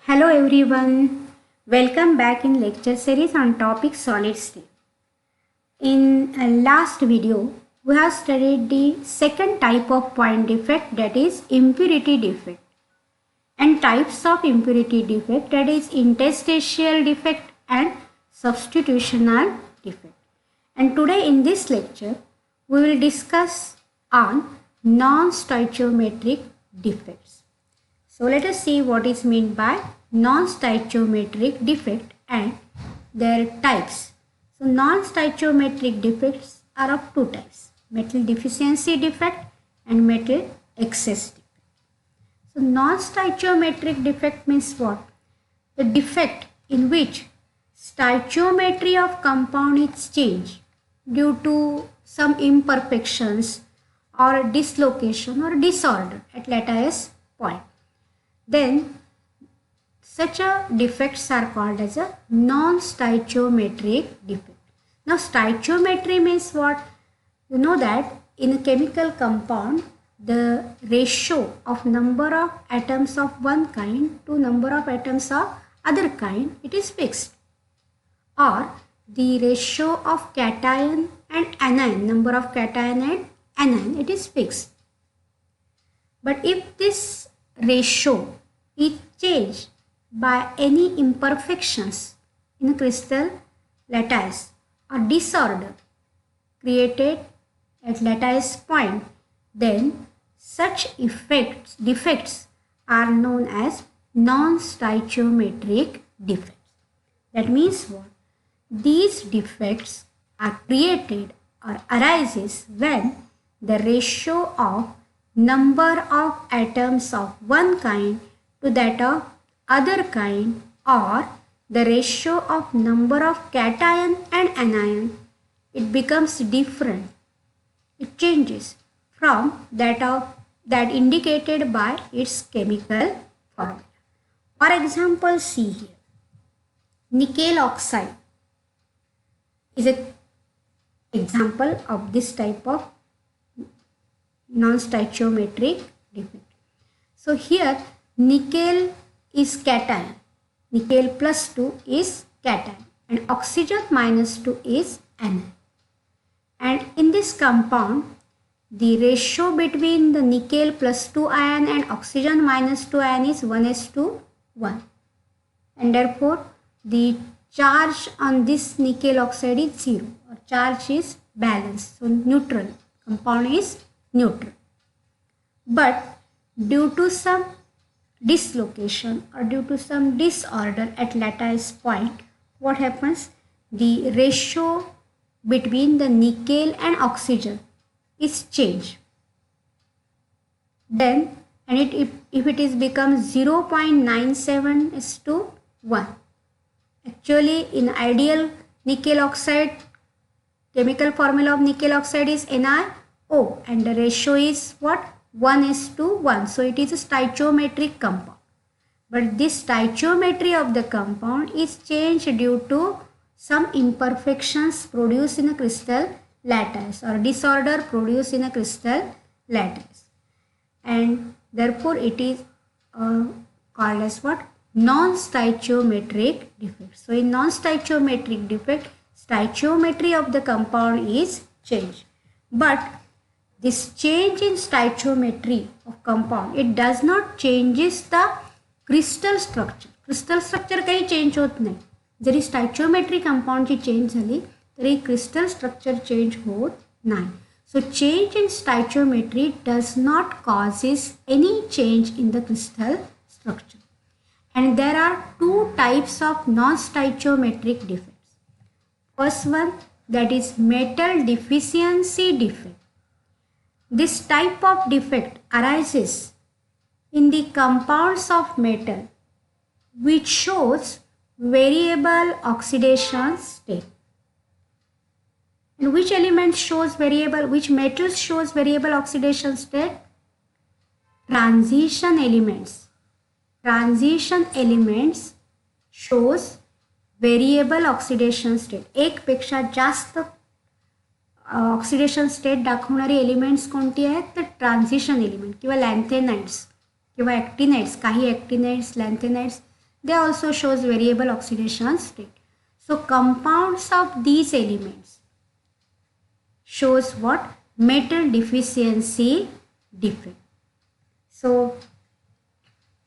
Hello everyone, welcome back in lecture series on topic solid state. In a last video, we have studied the second type of point defect, that is impurity defect, and types of impurity defect, that is interstitial defect and substitutional defect. And today in this lecture, we will discuss on non-stoichiometric defects. So let us see what is meant by non-stoichiometric defect and their types. So non-stoichiometric defects are of two types: metal deficiency defect and metal excess defect. So non-stoichiometric defect means what? The defect in which stoichiometry of compound is changed due to some imperfections or dislocation or disorder at lattice point. Then such a defects are called as a non-stoichiometric defect. Now stoichiometry means what? You know that in a chemical compound, the ratio of number of atoms of one kind to number of atoms of other kind, it is fixed. Or the ratio of cation and anion, number of cation and anion, it is fixed. But if this ratio is changed by any imperfections in a crystal lattice or disorder created at lattice point, then such defects are known as non-stoichiometric defects. That means what? These defects are created or arises when the ratio of number of atoms of one kind to that of other kind, or the ratio of number of cation and anion, it becomes different. It changes from that indicated by its chemical formula. For example, see here, nickel oxide is an example of this type of non-stoichiometric defect. So here nickel is cation, nickel plus 2 is cation and oxygen minus 2 is anion. And in this compound, the ratio between the nickel plus 2 ion and oxygen minus 2 ion is 1:1. And therefore, the charge on this nickel oxide is 0, or charge is balanced, so neutral, compound is neutral. But due to some dislocation or due to some disorder at lattice point, what happens? The ratio between the nickel and oxygen is changed. Then, and if it is becomes 0.97:1. Actually, in ideal nickel oxide, chemical formula of nickel oxide is NiO, and the ratio is what? 1:1. So it is a stoichiometric compound. But this stoichiometry of the compound is changed due to some imperfections produced in a crystal lattice or disorder produced in a crystal lattice. And therefore it is called as what? Non-stoichiometric defect. So in non-stoichiometric defect, stoichiometry of the compound is changed. But this change in stoichiometry of compound, it does not changes the crystal structure. Crystal structure काही change होत नाही. जरी stoichiometry compound ची change झाली तरी crystal structure change होत नाही. So change in stoichiometry does not causes any change in the crystal structure. And there are two types of non-stoichiometric defects. First one, that is metal deficiency defect. This type of defect arises in the compounds of metal which shows variable oxidation state. And which element shows variable, which metals shows variable oxidation state? Transition elements. Transition elements shows variable oxidation state. एक पेक्षा जास्त oxidation state दाखवणारी elements कोणती आहेत? तर transition element किंवा लॅन्थेनाइड्स किंवा ॲक्टिनाइड्स. काही ॲक्टिनाइड्स, लॅन्थेनाइड्स they also shows variable oxidation state. So compounds of these elements shows what? Metal deficiency defect. So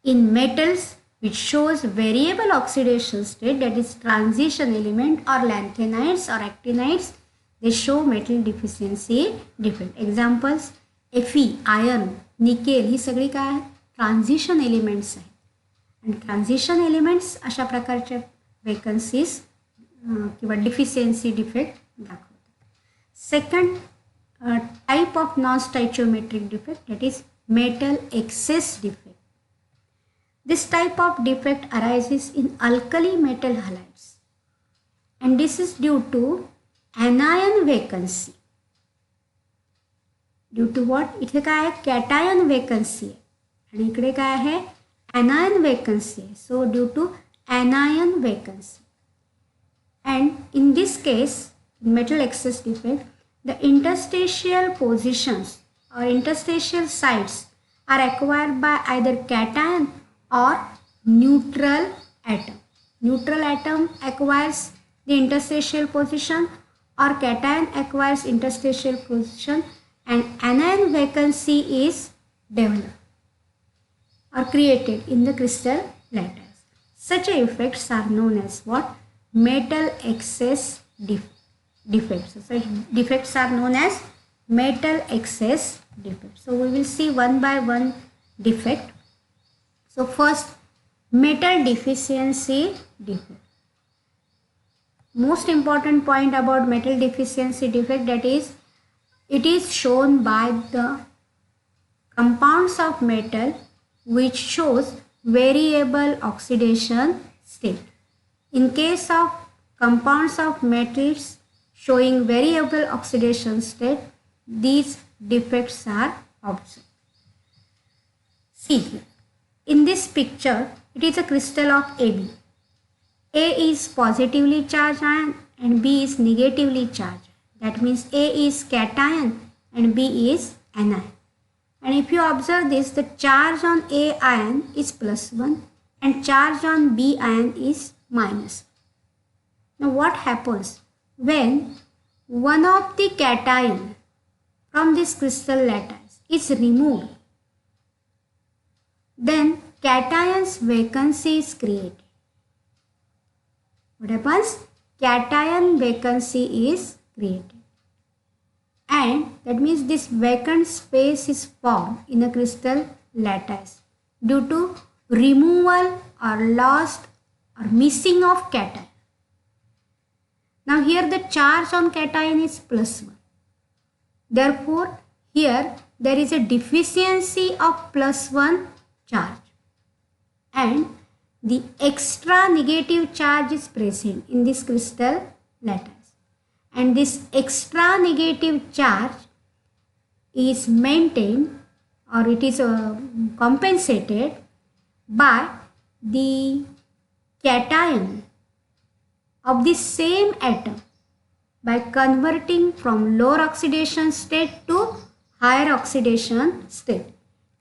in metals which shows variable oxidation state, that is transition element or lanthanides or actinides, they show metal deficiency defect. Examples Fe, iron, nickel ही सगळी काय आहेत? Transition elements आहेत. आणि transition elements अशा प्रकारचे vacancies किंवा deficiency defect दाखवतात. Second type of non stoichiometric defect, that is metal excess defect. This type of defect arises in alkali metal halides and this is due to anion vacancy. Due to what? इथे काय आहे? Cation vacancy आहे आणि इकडे काय आहे? anion vacancy आहे. So due to anion vacancy. And in this case, metal excess defect, the interstitial positions or interstitial sites are acquired by either cation or neutral atom. Neutral atom acquires the interstitial position or cation acquires interstitial position and anion vacancy is developed or created in the crystal lattice. Such effects are known as what? Metal excess defects. So such defects are known as metal excess defects. So we will see one by one defect. So first, metal deficiency defect. Most important point about metal deficiency defect, that is it is shown by the compounds of metal which shows variable oxidation state. In case of compounds of metals showing variable oxidation state, these defects are observed. See here. In this picture, it is a crystal of AB. A is positively charged ion and B is negatively charged. That means A is cation and B is anion. And if you observe this, the charge on A ion is +1 and charge on B ion is -1. Now what happens when one of the cation from this crystal lattice is removed? Then cation's vacancy is created. What happens? Cation vacancy is created. And that means this vacant space is formed in a crystal lattice due to removal or lost or missing of cation. Now here the charge on cation is +1. Therefore here there is a deficiency of +1 charge and the extra negative charge is present in this crystal lattice. And this extra negative charge is maintained or it is compensated by the cation of the same atom by converting from lower oxidation state to higher oxidation state,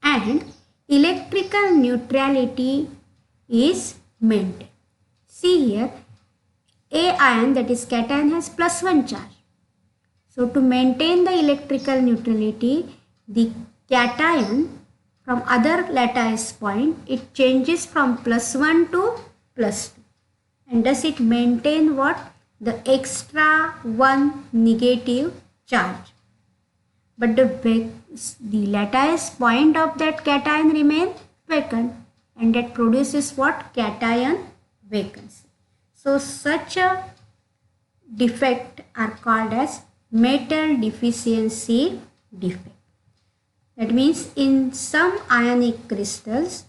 and electrical neutrality is maintained. See here, A ion, that is cation, has +1 charge. So to maintain the electrical neutrality, the cation from other lattice point, it changes from +1 to +2. And thus it maintain what? The extra 1 negative charge. But the lattice point of that cation remain vacant and that produces what? Cation vacancy. So such a defect are called as metal deficiency defect. That means in some ionic crystals,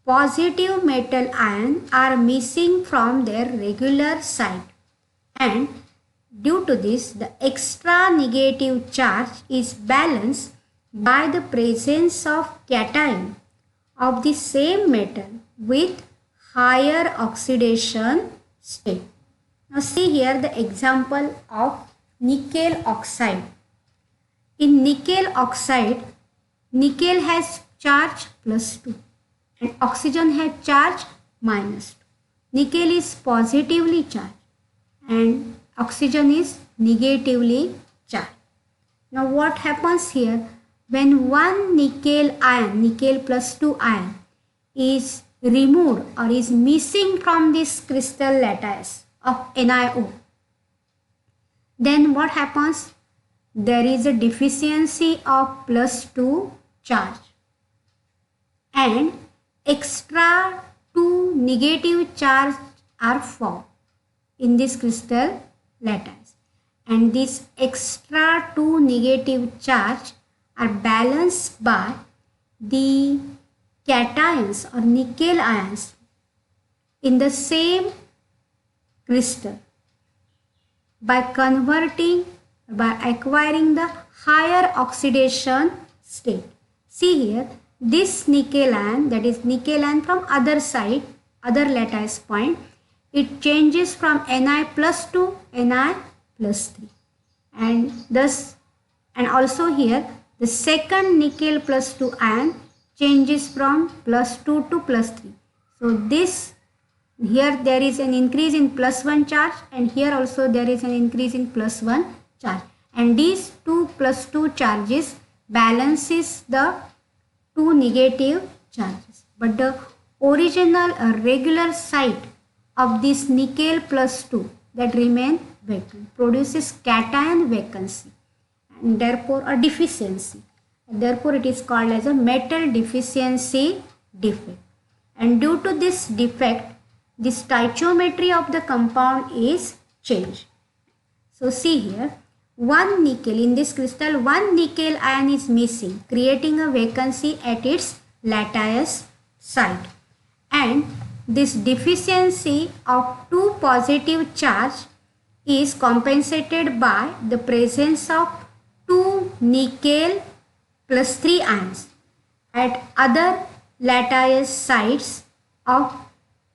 positive metal ion are missing from their regular site, and due to this the extra negative charge is balanced by the presence of cation of the same metal with higher oxidation state. Now see here the example of nickel oxide. In nickel oxide, nickel has charge +2 and oxygen has charge -2. nickel is positively charged and oxygen is negatively charged. Now what happens here? When one nickel ion, nickel plus 2 ion, is removed or is missing from this crystal lattice of NiO, then what happens? There is a deficiency of plus 2 charge and extra 2 negative charge are formed in this crystal lattice, and this extra 2 negative charge are balanced by the cations or nickel ions in the same crystal by acquiring the higher oxidation state. See here, this nickel ion, that is nickel ion from other side, other lattice point, it changes from Ni plus to Ni plus 3, and thus, and also here the second nickel plus 2 ion changes from plus 2 to plus 3. So this, here there is an increase in plus 1 charge, and here also there is an increase in plus 1 charge, and these 2 plus 2 charges balances the 2 negative charges, but the original regular site of this nickel plus 2 that remain vacant produces cation vacancy and therefore a deficiency. Therefore it is called as a metal deficiency defect, and due to this defect the stoichiometry of the compound is changed. So see here, one nickel in this crystal, one nickel ion is missing, creating a vacancy at its lattice site, and this deficiency of 2 positive charge is compensated by the presence of 2 nickel plus 3 ions at other lattice sites of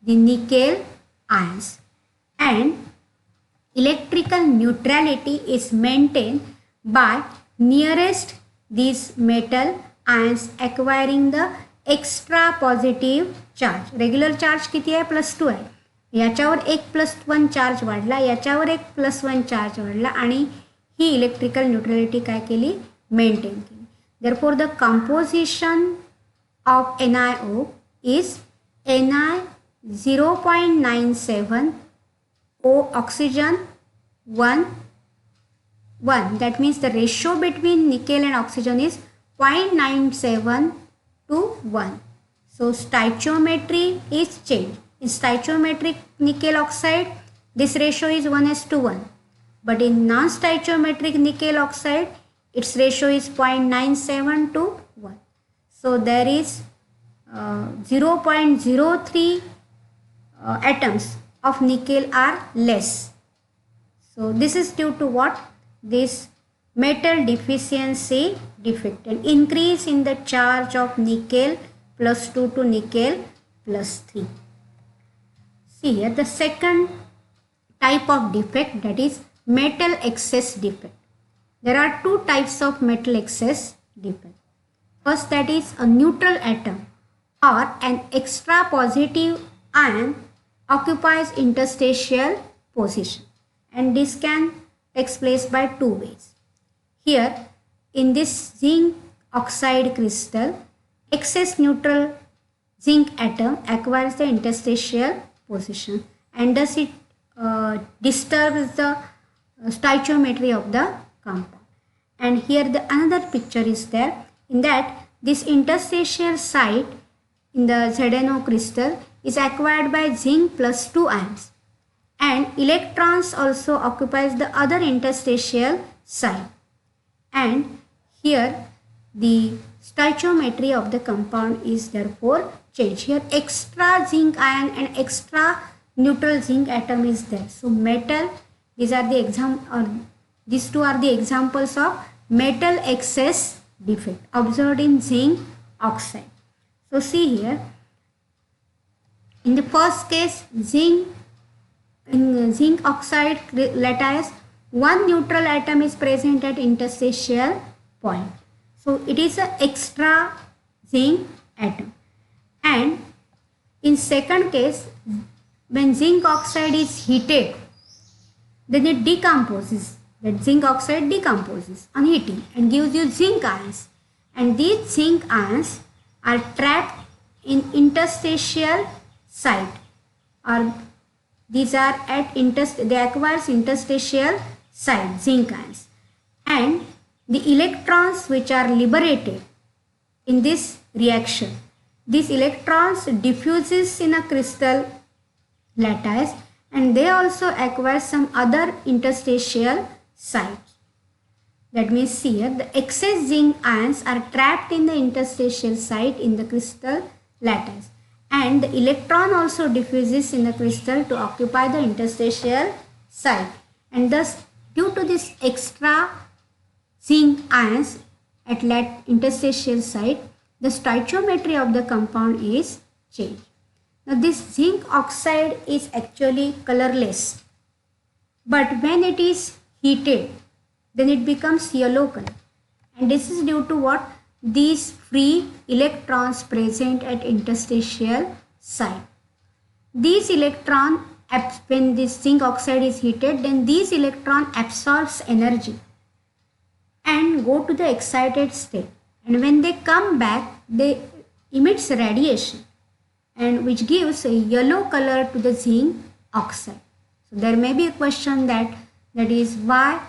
the nickel ions, and electrical neutrality is maintained by nearest these metal ions acquiring the extra positive charge. Regular charge किती आहे? Plus 2 आहे. याच्यावर एक plus 1 charge वाढला, याच्यावर एक plus 1 charge वाढला, आणि ही इलेक्ट्रिकल न्यूट्रलिटी काय केली? मेंटेन केली. Therefore the composition of NiO is Ni 0.97 O oxygen 1 1. That means the ratio between nickel and oxygen is 0.97 to 1. So stoichiometry is changed. In stoichiometric nickel oxide, this ratio is 1:1. But in non-stoichiometric nickel oxide, its ratio is 0.97 to 1. So there is 0.03 atoms of nickel are less. So this is due to what? This metal deficiency defect, an increase in the charge of nickel plus 2 to nickel plus 3. See here the second type of defect, that is metal excess defect. There are two types of metal excess defect. First, that is a neutral atom or an extra positive ion occupies interstitial position, and this can take place by two ways. Here in this zinc oxide crystal, excess neutral zinc atom acquires the interstitial position, and thus it disturbs the stoichiometry of the compound. And here the another picture is there. In that, this interstitial site in the ZnO crystal is acquired by zinc plus 2 ions, and electrons also occupies the other interstitial site, and here the stoichiometry of the compound is therefore changed. Here extra zinc ion and extra neutral zinc atom is there. So metal, these are the these two are the examples of metal excess defect observed in zinc oxide. So see here, in the first case, in zinc oxide lattice, one neutral atom is present at interstitial point. So it is an extra zinc atom. And in second case, when zinc oxide is heated, then it decomposes. That zinc oxide decomposes on heating and gives you zinc ions. And these zinc ions are trapped in interstitial site, or these are at they acquires interstitial site, zinc ions. And the electrons which are liberated in this reaction, these electrons diffuses in a crystal lattice, and they also acquire some other interstitial sites. That means here the excess zinc ions are trapped in the interstitial site in the crystal lattice, and the electron also diffuses in the crystal to occupy the interstitial site, and thus due to this extra zinc ions at interstitial site, the stoichiometry of the compound is changed. Now this zinc oxide is actually colorless, but when it is heated, then it becomes yellow color, and this is due to what? These free electrons present at interstitial site. These electron, when this zinc oxide is heated, then these electron absorbs energy and go to the excited state, and when they come back, they emits radiation, and which gives a yellow color to the zinc oxide. So there may be a question that is why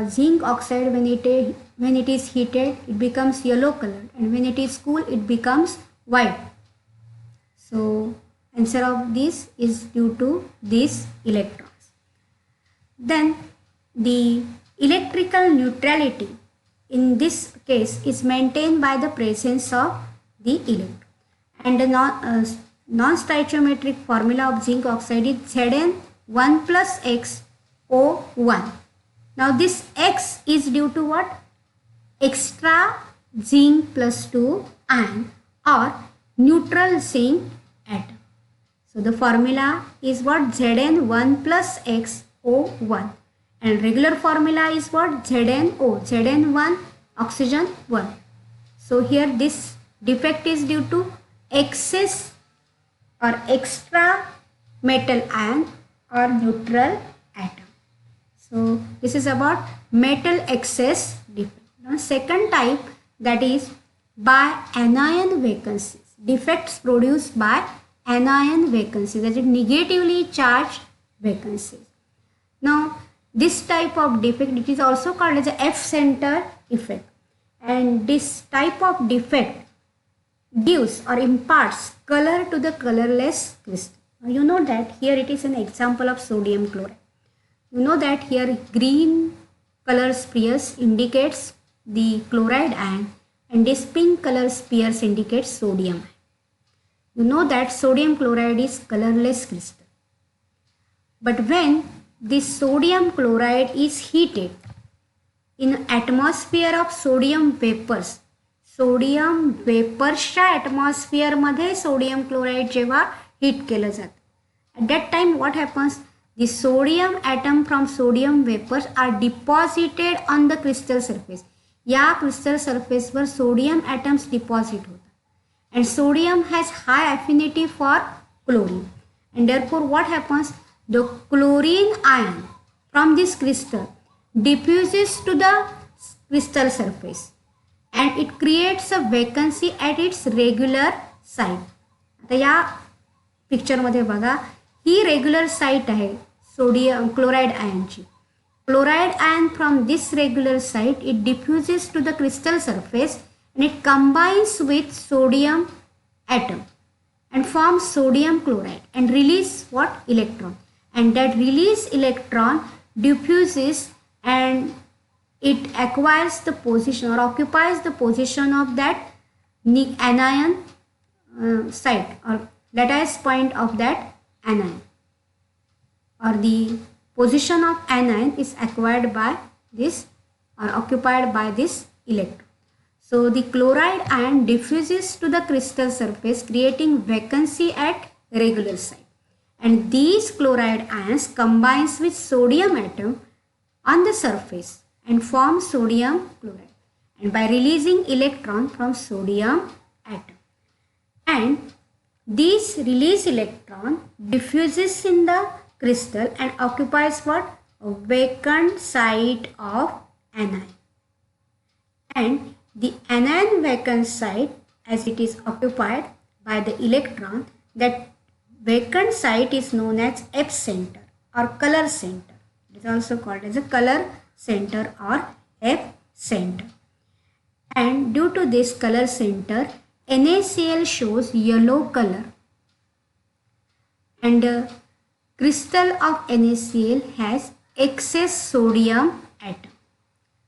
zinc oxide when it is heated it becomes yellow colored, and when it is cool it becomes white. So answer of this is due to these electrons. Then the electrical neutrality in this case is maintained by the presence of the electron, and the non-stoichiometric formula of zinc oxide is Zn1 plus X O1. Now this X is due to what? Extra zinc plus 2 ion or neutral zinc atom. So the formula is what? Zn1 plus X O1, and regular formula is what? ZnO, Zn1 oxygen 1. So here this defect is due to excess or extra metal ion or neutral atom. So this is about metal excess defect. Now second type, that is by anion vacancies. Defects produced by anion vacancies, that is negatively charged vacancies. Now this type of defect, it is also called as a F-center effect, and this type of defect gives or imparts color to the colorless crystal. Now you know that here it is an example of sodium chloride. You know that here green color spheres indicates the chloride ion, and this pink color spheres indicates sodium ion. You know that sodium chloride is colorless crystal. But when this sodium chloride is heated in atmosphere of sodium vapors, sodium वेपर्सच्या ॲटमॉस्फिअरमध्ये sodium chloride जेव्हा heat केलं जातं, at that time what happens, the sodium atom from sodium vapors are deposited on the crystal surface. या crystal surface वर sodium atoms deposit होतात, and sodium has high affinity for chlorine, and therefore what happens, the chlorine ion from this crystal diffuses to the crystal surface and it creates a vacancy at its regular site. आता या पिक्चरमध्ये बघा, ही regular site आहे sodium chloride आयनची. Chloride ion from this regular site it diffuses to the crystal surface and it combines with sodium atom and forms sodium chloride and release what? Electron, and that release electron diffuses and it acquires the position or occupies the position of that anion site or lattice point of that anion, or the position of anion is acquired by this or occupied by this electron. So the chloride ion diffuses to the crystal surface, creating vacancy at regular site, and these chloride ions combines with sodium atom on the surface and form sodium chloride, and by releasing electron from sodium atom. And This released electron diffuses in the crystal and occupies what? A vacant site of anion. And the anion vacant site, as it is occupied by the electron, that vacant site is known as epicenter or color center. It is also called as a color center or epicenter. And due to this color center, NaCl shows yellow color, and the crystal of NaCl has excess sodium atom.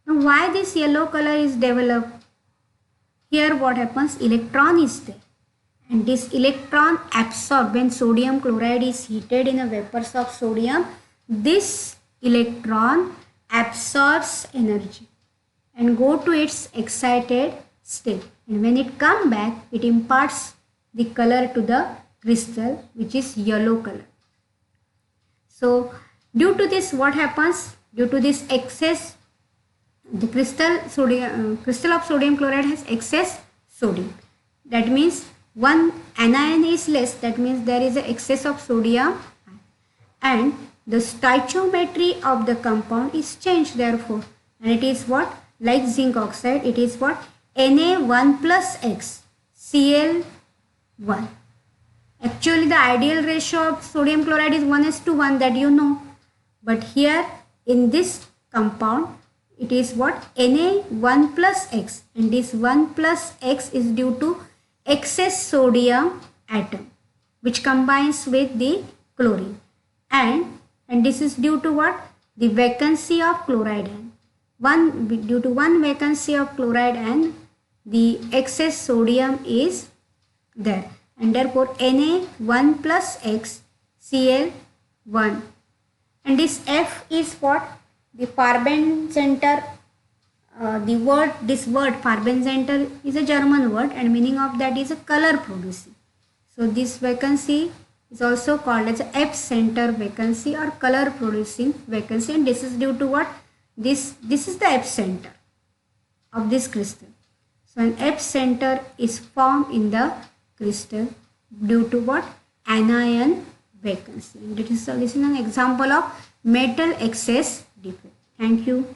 Now why this yellow color is developed? Here what happens, electron is there, and this electron absorbed when sodium chloride is heated in a vapors of sodium. This electron absorbs energy and go to its excited state, and when it come back, it imparts the color to the crystal, which is yellow color. So due to this, what happens? Due to this excess, the crystal of sodium chloride has excess sodium. That means one anion is less. That means there is an excess of sodium, and the stoichiometry of the compound is changed. Therefore, and it is what? Like zinc oxide, it is what? Na1 plus X Cl1. Actually, the ideal ratio of sodium chloride is 1:1, that you know. But here in this compound, it is what? Na1 plus X, and this 1 plus X is due to excess sodium atom, which combines with the chlorine, and this is due to what? The vacancy of chloride ion. Due to one vacancy of chloride ion, the excess sodium is there, and therefore Na1 plus X Cl1, and this F is what? The Farben center. This word Farben center is a German word, and meaning of that is a color producing. So this vacancy is also called as epicenter vacancy or color producing vacancy, and this is due to what? This is the epicenter of this crystal. So an epicenter is formed in the crystal due to what? Anion vacancy. And this is an example of metal excess defect. Thank you.